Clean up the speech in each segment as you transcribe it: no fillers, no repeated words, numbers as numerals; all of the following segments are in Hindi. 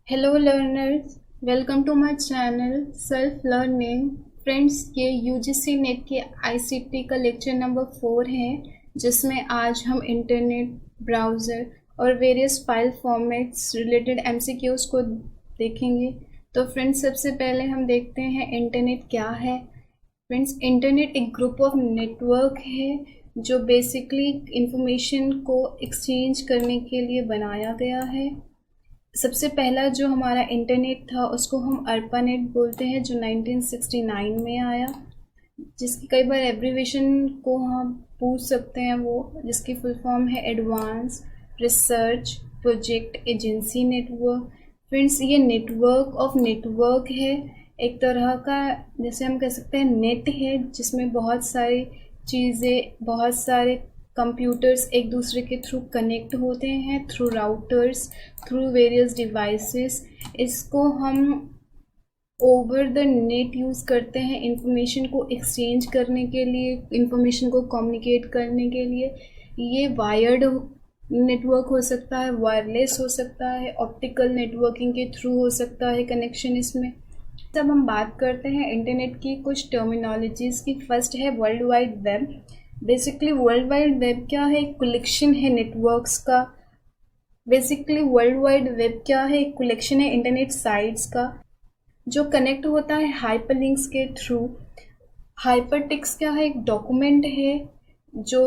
Hello learners, welcome to my channel self learning. Friends, ये यूजीसी नेट के आईसीटी का लेक्चर नंबर 4 है, जिसमें आज हम इंटरनेट ब्राउज़र और various file formats related MCQs को देखेंगे। तो फ्रेंड्स, सबसे पहले हम देखते हैं इंटरनेट क्या है। फ्रेंड्स, इंटरनेट एक ग्रुप ऑफ नेटवर्क है जो बेसिकली इंफॉर्मेशन को एक्सचेंज करने के लिए बनाया गया है। सबसे पहला जो हमारा इंटरनेट था उसको हम अर्पानेट बोलते हैं, जो 1969 में आया, जिसकी कई बार एब्रीवेशन को हम पूछ सकते हैं, वो जिसकी फुल फॉर्म है advance research project agency network. Friends, ये नेटवर्क ऑफ नेटवर्क है, एक तरह का जैसे हम कह सकते हैं नेट है, जिसमें बहुत सारी चीज़ें, बहुत सारे कंप्यूटर्स एक दूसरे के थ्रू कनेक्ट होते हैं, through routers, through various devices. इसको हम ओवर द नेट यूज़ करते हैं इंफॉर्मेशन को एक्सचेंज करने के लिए, इंफॉर्मेशन को कम्युनिकेट करने के लिए। ये वायर्ड नेटवर्क हो सकता है, वायरलेस हो सकता है, ऑप्टिकल नेटवर्किंग के थ्रू हो सकता है कनेक्शन इसमें। तब हम बात करते हैं इंटरनेट की कुछ टर्मिनोलॉजीज़ की। फर्स्ट है world wide web. Basically world wide web क्या है? एक कलेक्शन है नेटवर्क्स का। बेसिकली वर्ल्ड वाइड वेब क्या है? एक कलेक्शन है इंटरनेट साइट्स का जो कनेक्ट होता है हाइपरलिंक्स के थ्रू। हाइपरटेक्स्ट क्या है? एक डॉक्यूमेंट है जो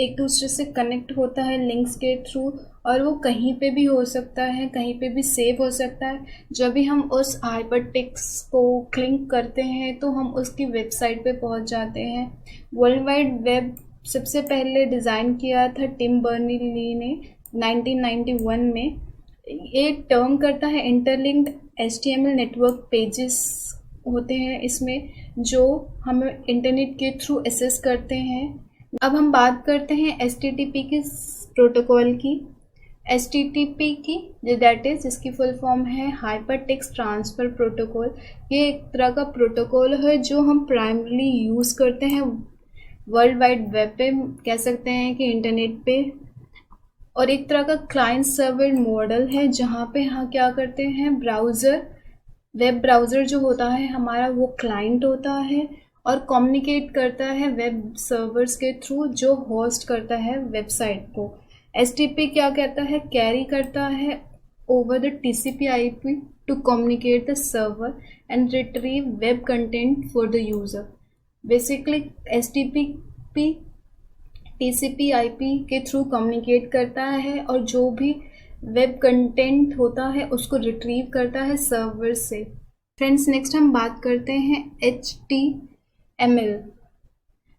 एक दूसरे से कनेक्ट होता है लिंक्स के थ्रू, और वो कहीं पे भी हो सकता है, कहीं पे भी सेव हो सकता है। जब भी हम उस हाइपरटेक्स्ट को क्लिक करते हैं तो हम उसकी वेबसाइट पे पहुंच जाते हैं। वर्ल्ड वाइड वेब सबसे पहले डिज़ाइन किया था टिम बर्नर्स-ली ने 1991 में। एक टर्म करता है इंटरलिंक्ड HTML नेटवर्क पेजेस होते हैं इसमें, जो हम इंटरनेट के थ्रू एक्सेस करते हैं। अब हम बात करते हैं HTTP के प्रोटोकॉल की। HTTP की दैट इज, जिसकी फुल फॉर्म है हाइपर टेक्स्ट ट्रांसफ़र प्रोटोकॉल। ये एक तरह का प्रोटोकॉल है जो हम प्राइमरली यूज़ करते हैं वर्ल्ड वाइड वेब पे, कह सकते हैं कि इंटरनेट पे। और एक तरह का क्लाइंट सर्वर मॉडल है, जहाँ पे हम क्या करते हैं, ब्राउज़र, वेब ब्राउज़र जो होता है हमारा, वो क्लाइंट होता है और कम्युनिकेट करता है वेब सर्वर्स के थ्रू, जो होस्ट करता है वेबसाइट को। HTTP क्या कहता है? कैरी करता है over the TCP/IP to communicate the server and retrieve web content for the user. Basically HTTP TCP/IP के थ्रू कम्युनिकेट करता है और जो भी वेब कंटेंट होता है उसको रिट्रीव करता है सर्वर से। फ्रेंड्स, नेक्स्ट हम बात करते हैं HTML,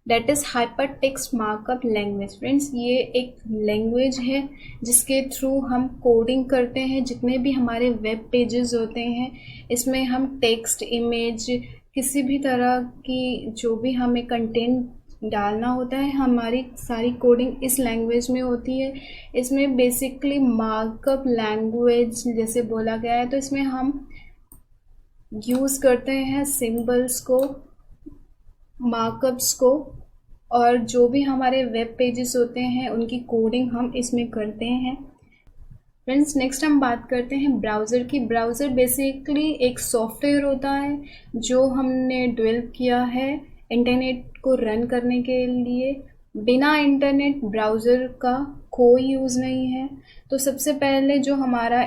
that is hyper text markup language. Friends, ये एक लैंग्वेज है जिसके थ्रू हम कोडिंग करते हैं जितने भी हमारे वेब पेजेस होते हैं। इसमें हम टेक्स्ट, इमेज, किसी भी तरह की जो भी हमें कंटेंट डालना होता है, हमारी सारी कोडिंग इस लैंग्वेज में होती है। इसमें बेसिकली मार्कअप लैंग्वेज जैसे बोला गया है, तो इसमें हम यूज़ करते हैं सिंबल्स को, मार्कअप्स को, और जो भी हमारे वेब पेजेस होते हैं उनकी कोडिंग हम इसमें करते हैं। फ्रेंड्स, नेक्स्ट हम बात करते हैं ब्राउज़र की। ब्राउज़र बेसिकली एक सॉफ्टवेयर होता है जो हमने डेवलप किया है इंटरनेट को रन करने के लिए। बिना इंटरनेट ब्राउज़र का कोई यूज़ नहीं है। तो सबसे पहले जो हमारा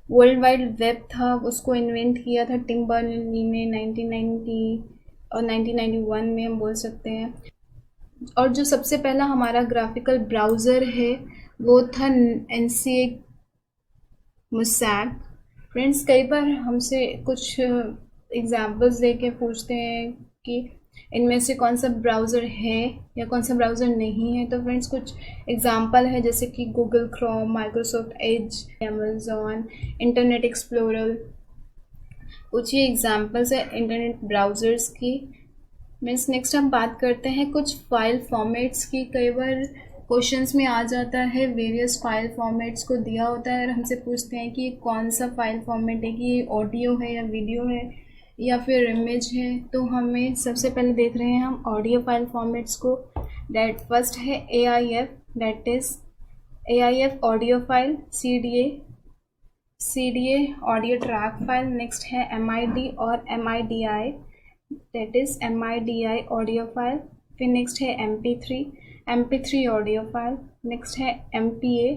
वर्ल्ड वाइड वेब था उसको इन्वेंट किया था टिम बर्नर्स-ली ने 1990 और 1991 में हम बोल सकते हैं। और जो सबसे पहला हमारा ग्राफिकल ब्राउज़र है वो था NCA मोज़ैक। फ्रेंड्स, कई बार हमसे कुछ एग्जाम्पल्स देके पूछते हैं कि इनमें से कौन सा ब्राउज़र है या कौन सा ब्राउज़र नहीं है। तो फ्रेंड्स, कुछ एग्जांपल है जैसे कि Google Chrome, Microsoft Edge, Amazon, internet explorer. कुछ ही एग्जांपल्स है इंटरनेट ब्राउज़र्स की। मीन्स नेक्स्ट हम बात करते हैं कुछ फाइल फॉर्मेट्स की। कई बार क्वेश्चंस में आ जाता है, वेरियस फाइल फॉर्मेट्स को दिया होता है और हमसे पूछते हैं कि ये कौन सा फाइल फॉर्मेट है, कि ये ऑडियो है या वीडियो है या फिर इमेज है। तो हमें सबसे पहले देख रहे हैं हम ऑडियो फाइल फॉर्मेट्स को। दैट फर्स्ट है AIF, that is AIF audio file, CDA CDA audio track file, next है MID और MIDI, that is MIDI audio file. फिर नेक्स्ट है MP3 ऑडियो फाइल, नेक्स्ट है MPA,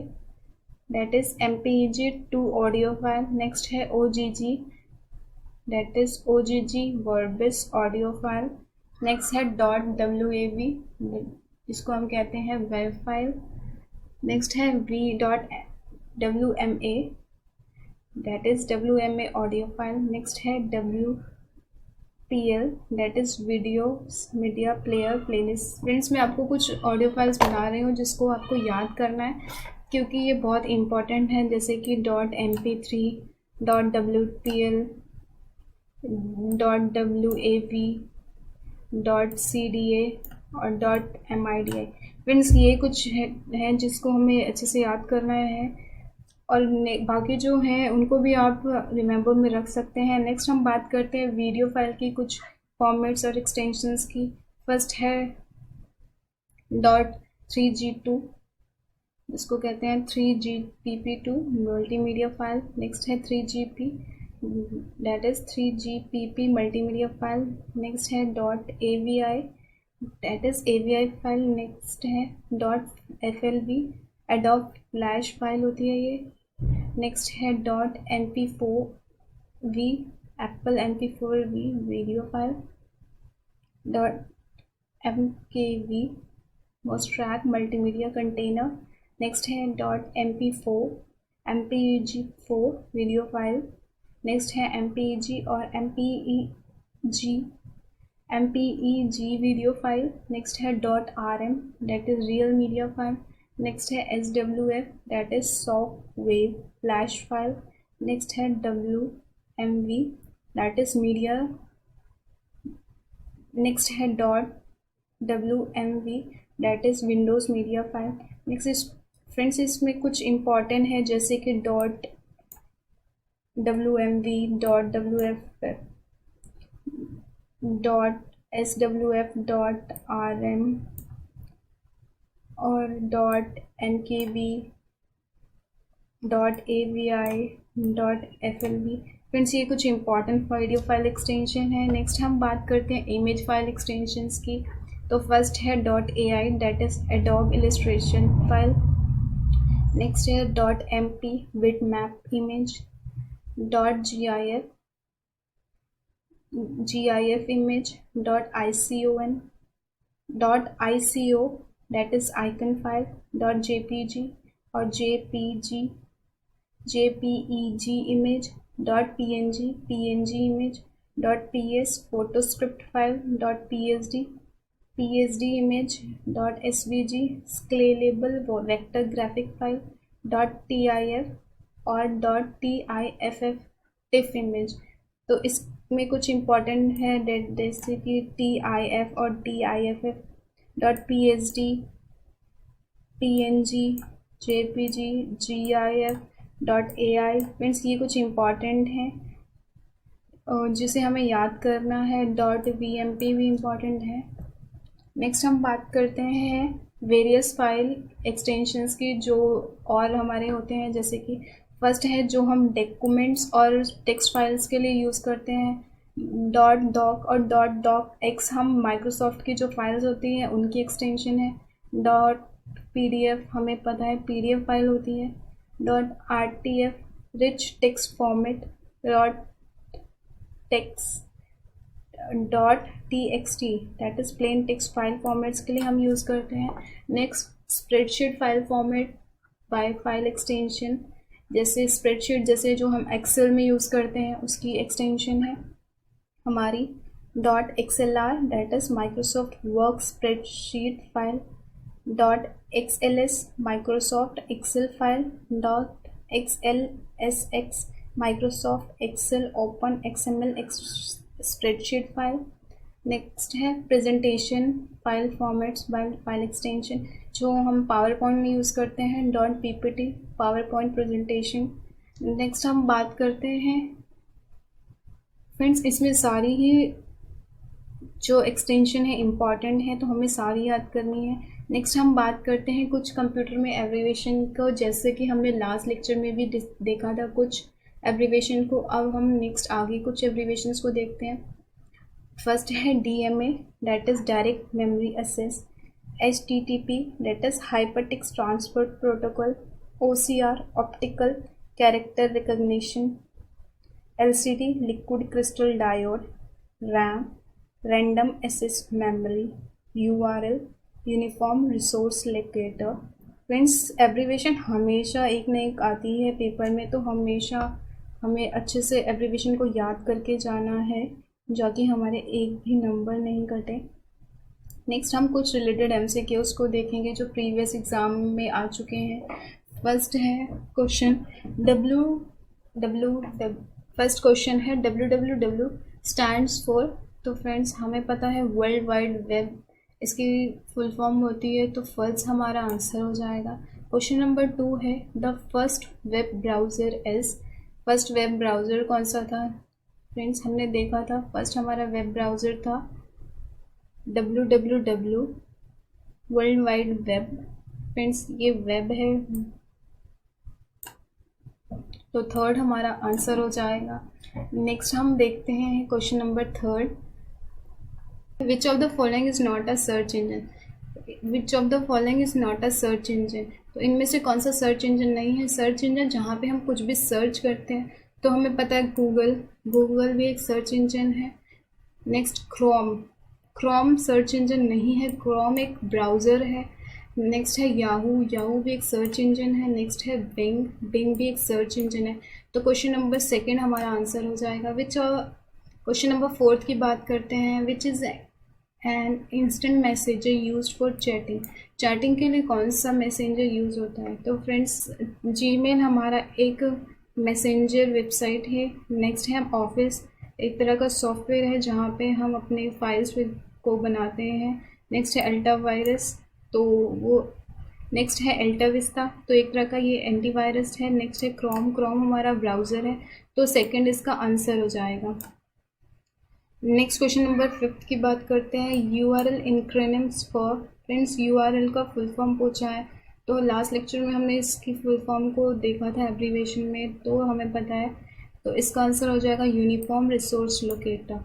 that is MPEG-2 audio file, next है OGG, that is OGG Vorbis audio file, next है .wav, जिसको हम कहते हैं वेब फाइल, नेक्स्ट है v.wma, that is WMA audio file, next है WPL, that is video media player playlist. Friends, मैं आपको कुछ ऑडियो फाइल्स बना रही हूँ जिसको आपको याद करना है क्योंकि ये बहुत इंपॉर्टेंट है, जैसे कि .mp3, .wpl, .wav, .cda और .midi। फ्रेंड्स, ये कुछ है जिसको हमें अच्छे से याद करना है और बाकी जो हैं उनको भी आप रिमेंबर में रख सकते हैं। नेक्स्ट हम बात करते हैं वीडियो फाइल की कुछ फॉर्मेट्स और एक्सटेंशंस की। फर्स्ट है .3G2, जिसको कहते हैं 3GPP2 मल्टीमीडिया फाइल, नेक्स्ट है 3GP, that is 3GPP multimedia file, next है .avi, that is AVI file, next है .flv, एडोब फ्लैश फाइल होती है ये, नेक्स्ट है .mp4v, Apple mp4v video file, .mkv most track multimedia container, next है .mp4 mpeg4 video file, next है mpeg और mpeg वीडियो फाइल, नेक्स्ट है .rm, that is real media file, next है SWF, that is soft wave flash file, next है WMV, that is media, next है .WMV, that is Windows media file. Next friends, इसमें कुछ इम्पॉर्टेंट है जैसे कि .WMV, .WF, .SWF, .rm और .nkv, .avi, .flv। फ्रेंड्स, ये कुछ इंपॉर्टेंट वीडियो फाइल एक्सटेंशन है। नेक्स्ट हम बात करते हैं इमेज फाइल एक्सटेंशंस की। तो फर्स्ट है .ai, that is adobe illustration file, next है .mp bitmap image, .gif image, .ico, that is icon file, .jpg और jpeg image, .png image, .ps photoscript file, .psd image, .svg scalable vector graphic file, .tif और .tiff image। तो इसमें कुछ इम्पॉर्टेंट है जैसे कि TIF और TIFF, .psd, PNG, JPG, GIF, .ai। Friends, ये कुछ इम्पॉर्टेंट हैं जिसे हमें याद करना है। .vmp भी इम्पॉर्टेंट है। नेक्स्ट हम बात करते हैं वेरियस फाइल एक्सटेंशंस की जो और हमारे होते हैं, जैसे कि फर्स्ट है जो हम डॉक्यूमेंट्स और टेक्स्ट फाइल्स के लिए यूज़ करते हैं। .doc और .docx हम माइक्रोसॉफ्ट की जो फाइल्स होती हैं उनकी एक्सटेंशन है। .pdf हमें पता है PDF फाइल होती है। .rtf rich text format, .txt that is plain text file formats के लिए हम यूज़ करते हैं। Next spreadsheet file format by file extension, जैसे स्प्रेडशीट जैसे जो हम एक्सेल में यूज़ करते हैं उसकी एक्सटेंशन है हमारी .xlr that is Microsoft work spreadsheet file, .xls Microsoft Excel file, .xlsx Microsoft Excel open XML spreadsheet file. Next है presentation file formats by file extension, जो हम पावर पॉइंट में यूज़ करते हैं। .ppt PowerPoint presentation. Next हम बात करते हैं फ्रेंड्स, इसमें सारी ही जो एक्सटेंशन है इम्पॉर्टेंट है तो हमें सारी याद करनी है। नेक्स्ट हम बात करते हैं कुछ कंप्यूटर में एब्रीवेशन को, जैसे कि हमने लास्ट लेक्चर में भी देखा था कुछ एब्रीवेशन को। अब हम नेक्स्ट आगे कुछ एब्रीवेशंस को देखते हैं। फर्स्ट है DMA, that is direct memory access. HTTP, that is hypertext transfer protocol. OCR, optical character recognition. LCD, liquid crystal diode. RAM, random access memory. URL, uniform resource locator. Friends, abbreviation हमेशा एक न एक आती है पेपर में, तो हमेशा हमें अच्छे से एब्रीवेशन को याद करके जाना है, जाकि हमारे एक भी नंबर नहीं कटे। नेक्स्ट हम कुछ रिलेटेड MCQs को देखेंगे जो प्रीवियस एग्ज़ाम में आ चुके हैं। फर्स्ट है क्वेश्चन फर्स्ट क्वेश्चन है www स्टैंड्स फॉर। तो फ्रेंड्स, हमें पता है वर्ल्ड वाइड वेब इसकी फुल फॉर्म होती है, तो फर्स्ट हमारा आंसर हो जाएगा। क्वेश्चन नंबर 2 है the first web browser is. First web browser कौन सा था? फ्रेंड्स, हमने देखा था फर्स्ट हमारा वेब ब्राउज़र था www world wide web. Friends, ये वेब है, तो थर्ड हमारा आंसर हो जाएगा। नेक्स्ट हम देखते हैं question number 3, which of the following is not a search engine. Which of the following is not a search engine, तो इनमें से कौन सा सर्च इंजन नहीं है? सर्च इंजन जहाँ पे हम कुछ भी सर्च करते हैं, तो हमें पता है गूगल भी एक सर्च इंजन है। नेक्स्ट क्रोम सर्च इंजन नहीं है, क्रोम एक ब्राउज़र है। नेक्स्ट है याहू भी एक सर्च इंजन है। नेक्स्ट है बिंग भी एक सर्च इंजन है। तो क्वेश्चन नंबर 2 हमारा आंसर हो जाएगा। क्वेश्चन नंबर 4 की बात करते हैं, which is an instant messenger used for chatting के लिए कौन सा मैसेंजर यूज़ होता है? तो फ्रेंड्स, जीमेल हमारा एक मैसेंजर वेबसाइट है। नेक्स्ट है ऑफिस, एक तरह का सॉफ्टवेयर है जहाँ पे हम अपने फाइल्स को बनाते हैं। नेक्स्ट है अल्टा वायरस, तो वो नेक्स्ट है अल्टा विस्ता, तो एक तरह का ये एंटीवायरस है। नेक्स्ट है क्रोम हमारा ब्राउज़र है, तो सेकंड इसका आंसर हो जाएगा। नेक्स्ट क्वेश्चन नंबर 5 की बात करते हैं, URL इंक्रोनिम्स फॉर। फ्रेंड्स, URL का फुल फॉर्म पूछा है, तो लास्ट लेक्चर में हमने इसकी फुल फॉर्म को देखा था एब्रीवेशन में, तो हमें पता है, तो इसका आंसर हो जाएगा uniform resource locator.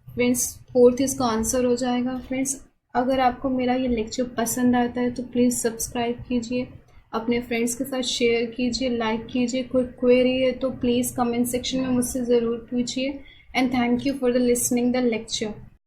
Friends, 4th इसका आंसर हो जाएगा। फ्रेंड्स, अगर आपको मेरा ये लेक्चर पसंद आता है तो प्लीज़ सब्सक्राइब कीजिए, अपने फ्रेंड्स के साथ शेयर कीजिए, लाइक कीजिए। कोई क्वेरी है तो प्लीज़ कमेंट सेक्शन में मुझसे ज़रूर पूछिए। And thank you for the listening the lecture.